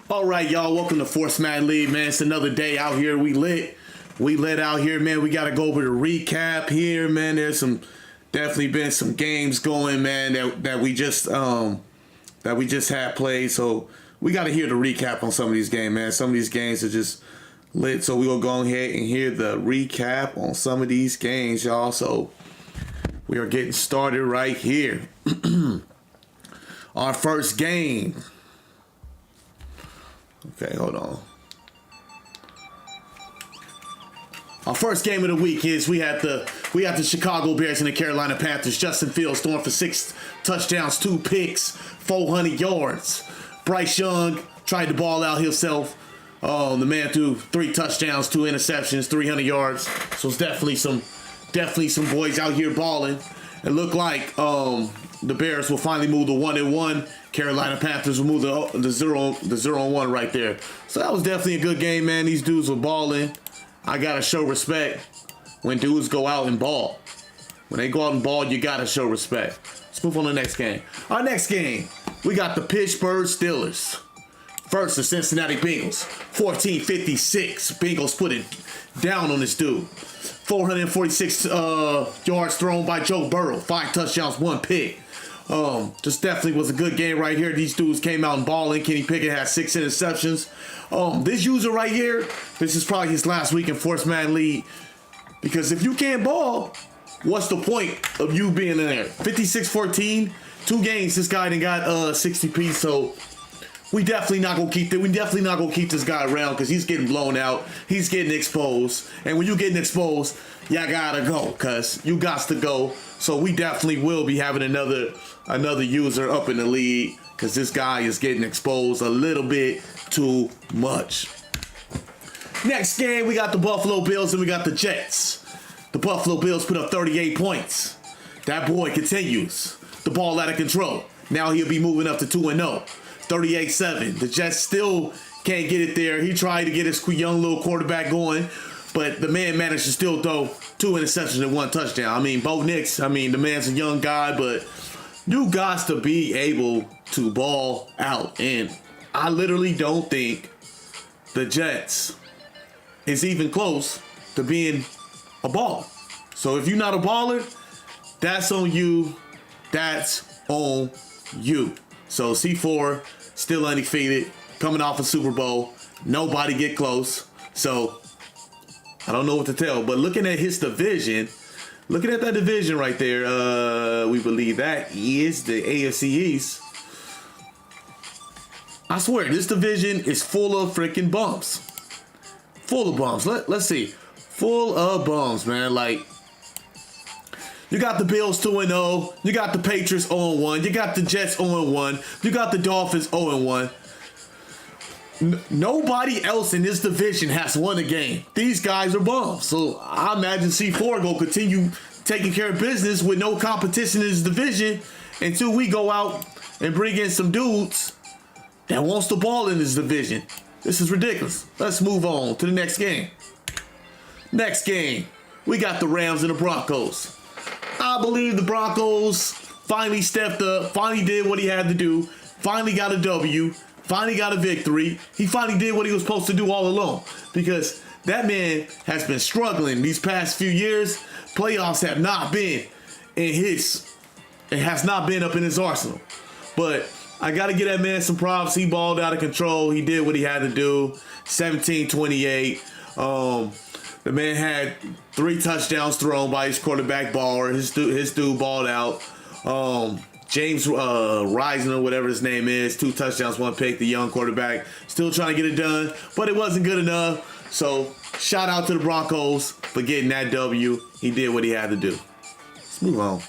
All right, y'all. Welcome to Force Madden League, man. It's another day out here. We lit out here, man. We got to go over the recap here, man. There's definitely been some games going, man, that we just had played. So we got to hear the recap on some of these games, man. Some of these games are just lit. So we will go ahead and hear the recap on some of these games, y'all. So we are getting started right here. Our first game. Okay, hold on. Our first game of the week is we had the Chicago Bears and the Carolina Panthers. Justin Fields throwing for 6 touchdowns, 2 picks, 400 yards. Bryce Young tried to ball out himself. The man threw 3 touchdowns, 2 interceptions, 300 yards. So it's definitely some boys out here balling. It looked like the Bears will finally move the 1-1. Carolina Panthers will move the 0-1 right there. So that was definitely a good game, man. These dudes were balling. I gotta show respect when dudes go out and ball. When they go out and ball, you gotta show respect. Let's move on to the next game. Our next game, we got the Pittsburgh Steelers versus the Cincinnati Bengals. 14-56. Bengals put it down on this dude. 446 yards thrown by Joe Burrow. 5 touchdowns, 1 pick. Just definitely was a good game right here. These dudes came out and balling. Kenny Pickett had 6 interceptions. This user right here, this is probably his last week in Force Madden League. Because if you can't ball, what's the point of you being in there? 56-14, 2 games. This guy done got 60 piece. So we definitely not gonna keep this guy around because he's getting blown out. He's getting exposed. And when you getting exposed, y'all gotta go, cuz you got to go. So we definitely will be having another user up in the league because this guy is getting exposed a little bit too much. Next game, we got the Buffalo Bills and we got the Jets. The Buffalo Bills put up 38 points. That boy continues. The ball out of control. Now he'll be moving up to 2-0. 38-7. The Jets still can't get it there. He tried to get his young little quarterback going, but the man managed to still throw 2 interceptions and 1 touchdown. I mean, Bo Nix, the man's a young guy, but you got to be able to ball out. And I literally don't think the Jets is even close to being a baller. So if you're not a baller, that's on you. That's on you. So C4 still undefeated, coming off a Super Bowl. Nobody get close. So I don't know what to tell. But looking at his division, looking at that division right there, we believe that is the AFC East. I swear, this division is full of freaking bumps. Full of bumps. Let's see. Full of bumps, man. Like, you got the Bills 2-0. You got the Patriots 0-1. You got the Jets 0-1. You got the Dolphins 0-1. Nobody else in this division has won a game. These guys are bums. So I imagine C4 will continue taking care of business with no competition in this division until we go out and bring in some dudes that wants the ball in this division. This is ridiculous. Let's move on to the next game. Next game, we got the Rams and the Broncos. I believe the Broncos finally stepped up, finally did what he had to do, finally got a W, finally got a victory. He finally did what he was supposed to do all along because that man has been struggling these past few years. Playoffs have not been it has not been up in his arsenal. But I got to give that man some props. He balled out of control. He did what he had to do. 17-28. The man had 3 touchdowns thrown by his quarterback baller. His dude balled out. James Rising or whatever his name is, 2 touchdowns, 1 pick. The young quarterback still trying to get it done, but it wasn't good enough. So shout out to the Broncos for getting that W. He did what he had to do. Let's move on.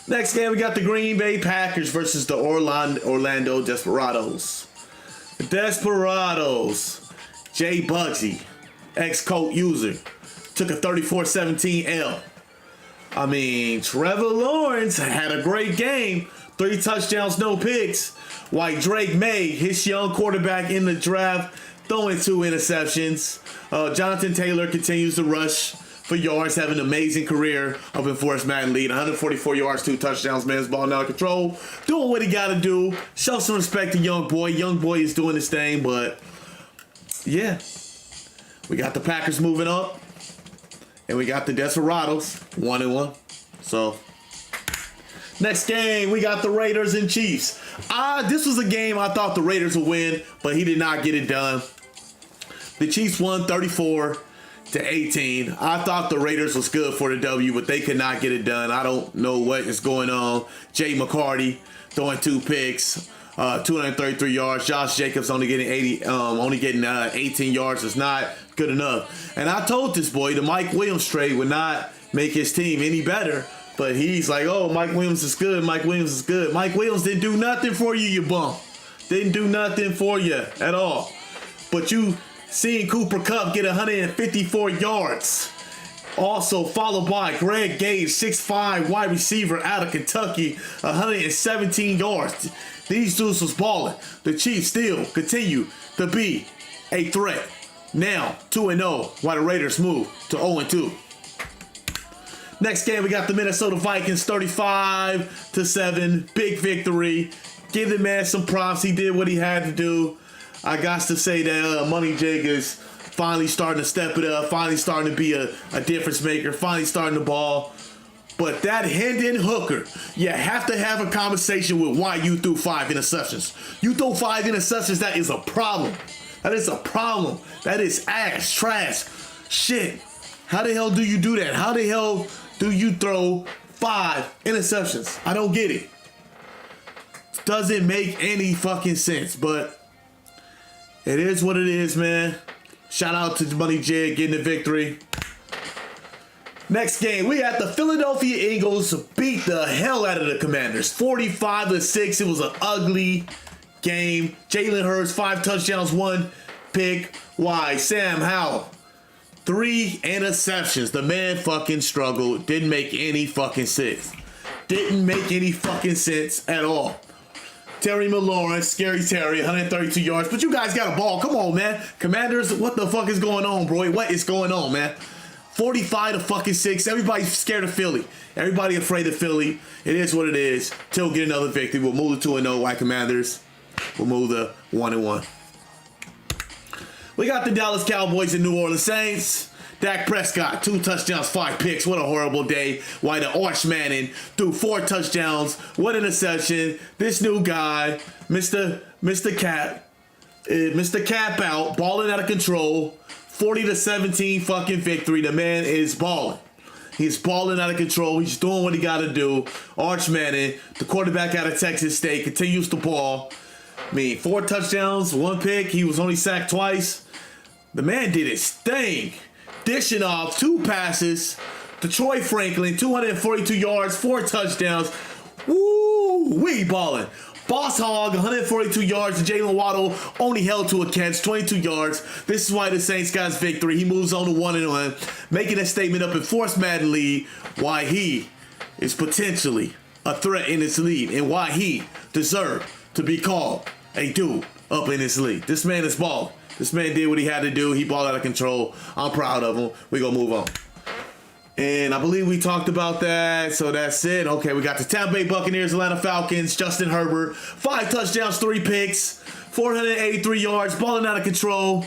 Next game, we got the Green Bay Packers versus the Orlando Desperados. The Desperados, Jay Bugsy, ex-Colt user, took a 34-17 L. Trevor Lawrence had a great game. 3 touchdowns, no picks. While Drake May, his young quarterback in the draft, throwing 2 interceptions. Jonathan Taylor continues to rush for yards, having an amazing career up in Forest Madden lead. 144 yards, 2 touchdowns, man's ball out of control. Doing what he got to do. Show some respect to Young Boy. Young Boy is doing his thing, but yeah. We got the Packers moving up. And we got the Desperados 1-1. So, next game, we got the Raiders and Chiefs. This was a game I thought the Raiders would win, but he did not get it done. The Chiefs won 34-18. I thought the Raiders was good for the W, but they could not get it done. I don't know what is going on. Jay McCarty throwing 2 picks, 233 yards. Josh Jacobs only getting 18 yards is not good enough. And I told this boy the Mike Williams trade would not make his team any better. But he's like, oh, Mike Williams is good. Mike Williams is good. Mike Williams didn't do nothing for you, you bum. Didn't do nothing for you at all. But you seen Cooper Kupp get 154 yards. Also followed by Greg Gage, 6'5", wide receiver out of Kentucky, 117 yards. These dudes was balling. The Chiefs still continue to be a threat. Now 2-0, while the Raiders move to 0-2. Next game, we got the Minnesota Vikings 35-7. Big victory. Give the man some props. He did what he had to do. I got to say that Money Jig is finally starting to step it up. Finally starting to be a difference maker. Finally starting to ball. But that Hendon Hooker, you have to have a conversation with why you threw 5 interceptions. You throw 5 interceptions, that is a problem. That is a problem. That is ass, trash, shit. How the hell do you do that? How the hell do you throw 5 interceptions? I don't get it. Doesn't make any fucking sense, but it is what it is, man. Shout out to Money Jig getting the victory. Next game, we had the Philadelphia Eagles beat the hell out of the Commanders. 45-6. It was an ugly game. Jalen Hurts, 5 touchdowns, 1 pick. Why? Sam Howell, 3 interceptions. The man fucking struggled. Didn't make any fucking sense. Didn't make any fucking sense at all. Terry McLaurin, Scary Terry, 132 yards. But you guys got a ball. Come on, man. Commanders, what the fuck is going on, bro? What is going on, man? 45-6. Everybody's scared of Philly. Everybody afraid of Philly. It is what it is. Till get another victory. We'll move to 2-0. White Commanders. We'll move to 1-1. We got the Dallas Cowboys and New Orleans Saints. Dak Prescott, 2 touchdowns, 5 picks. What a horrible day. Why the Arch Manning threw 4 touchdowns, 1 interception. This new guy, Mr. Cap out, balling out of control. 40-17 fucking victory. The man is balling. He's balling out of control. He's doing what he got to do. Arch Manning, the quarterback out of Texas State, continues to ball. I mean, 4 touchdowns, 1 pick. He was only sacked twice. The man did his thing. Dishing off 2 passes. Detroit Franklin, 242 yards, 4 touchdowns. Woo! We balling. Boss Hog, 142 yards. Jalen Waddle only held to a catch, 22 yards. This is why the Saints got his victory. He moves on to 1-1, making a statement up in Force Madden League why he is potentially a threat in this league and why he deserved to be called a dude up in this league. This man is balling. This man did what he had to do. He balled out of control. I'm proud of him. We're going to move on. And I believe we talked about that. So that's it. Okay, we got the Tampa Bay Buccaneers, Atlanta Falcons, Justin Herbert. 5 touchdowns, 3 picks, 483 yards, balling out of control.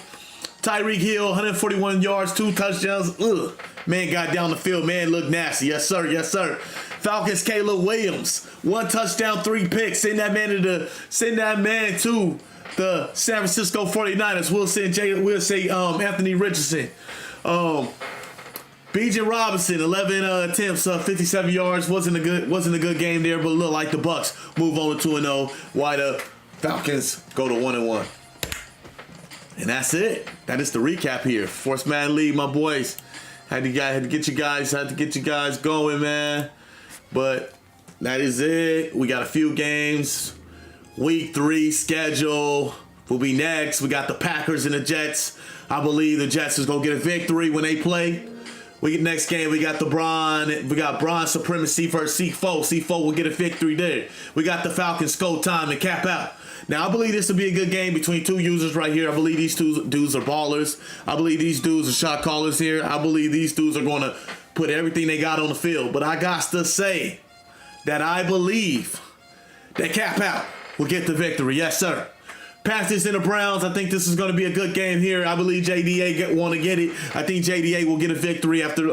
Tyreek Hill, 141 yards, 2 touchdowns. Ugh. Man got down the field. Man looked nasty. Yes, sir. Yes, sir. Falcons, Caleb Williams, 1 touchdown, 3 picks. Send that man to the San Francisco 49ers. We'll say Anthony Richardson. B.J. Robinson, 11 attempts, 57 yards. Wasn't a good game there, but looked like the Bucs move on to 2-0. Why the Falcons go to 1-1. And that's it. That is the recap here. Force Man League, my boys. Had to get you guys going, man. But that is it. We got a few games. Week 3 schedule will be next. We got the Packers and the Jets. I believe the Jets is going to get a victory when they play. Next game we got Braun Supremacy versus C4. C4 will get a victory there. We got the Falcons Skull Time and cap out. Now I believe this will be a good game between two users right here. I believe these two dudes are ballers. I believe these dudes are shot callers here. I believe these dudes are going to put everything they got on the field. But I got to say that I believe that cap out will get the victory. Yes, sir. Panthers and the Browns. I think this is going to be a good game here. I believe JDA want to get it. I think JDA will get a victory after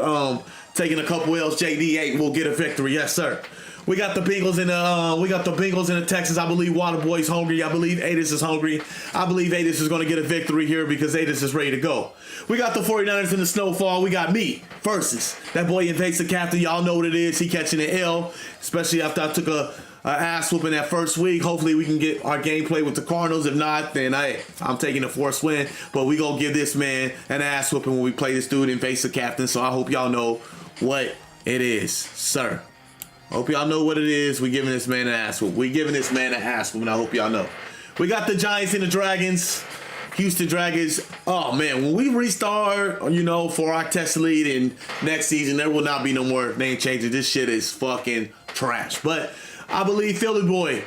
taking a couple L's. JDA will get a victory. Yes, sir. We got the Bengals and the Texans. I believe Waterboy's hungry. I believe Adis is hungry. I believe Adis is going to get a victory here because Adis is ready to go. We got the 49ers in the snowfall. We got me versus that boy Invasive Captain. Y'all know what it is. He catching an L, especially after I took a ass whooping that first week. Hopefully we can get our gameplay with the Cardinals. If not, then I'm taking a forced win. But we gonna give this man an ass whooping when we play this dude Invasive Captain. So I hope y'all know what it is, sir. Hope y'all know what it is. We giving this man an ass whoop. We giving this man an ass whoop, and I hope y'all know. We got the Giants and the Dragons. Houston Dragons. Oh man, when we restart, for our test lead in next season, there will not be no more name changes. This shit is fucking trash. But I believe Philly boy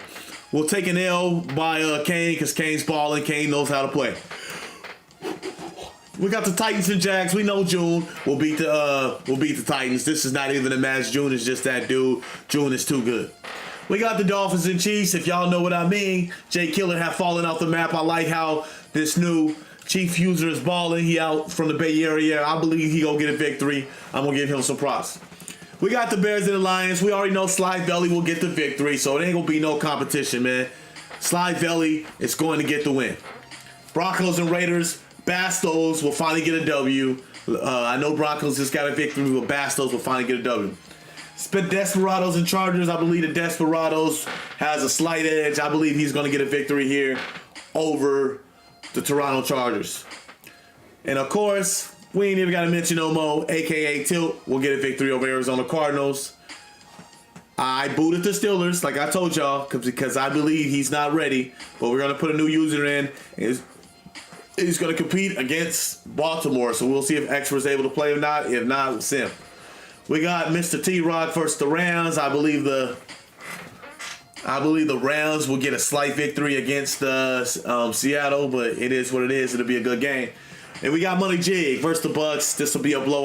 will take an L by Kane because Kane's balling. Kane knows how to play. We got the Titans and Jags. We know June will beat the Titans. This is not even a match. June is just that dude. June is too good. We got the Dolphins and Chiefs. If y'all know what I mean, Jay Killer have fallen off the map. I like how this new Chief user is balling. He out from the Bay Area. I believe he gonna get a victory. I'm gonna give him some props. We got the Bears and the Lions. We already know Sly Belly will get the victory, so it ain't gonna be no competition, man. Sly Belly is going to get the win. Broncos and Raiders. Bastos will finally get a W. I know Broncos just got a victory, but Bastos will finally get a W. Desperados and Chargers. I believe the Desperados has a slight edge. I believe he's going to get a victory here over the Toronto Chargers. And of course, we ain't even got to mention no more. AKA Tilt will get a victory over Arizona Cardinals. I booted the Steelers, like I told y'all, because I believe he's not ready. But we're going to put a new user in. He's going to compete against Baltimore, so we'll see if Extra's able to play or not. If not, we'll see him. We got Mr. T-Rock versus the Rams. I believe the Rams will get a slight victory against Seattle, but it is what it is. It'll be a good game. And we got Money Jig versus the Bucks. This will be a blowout.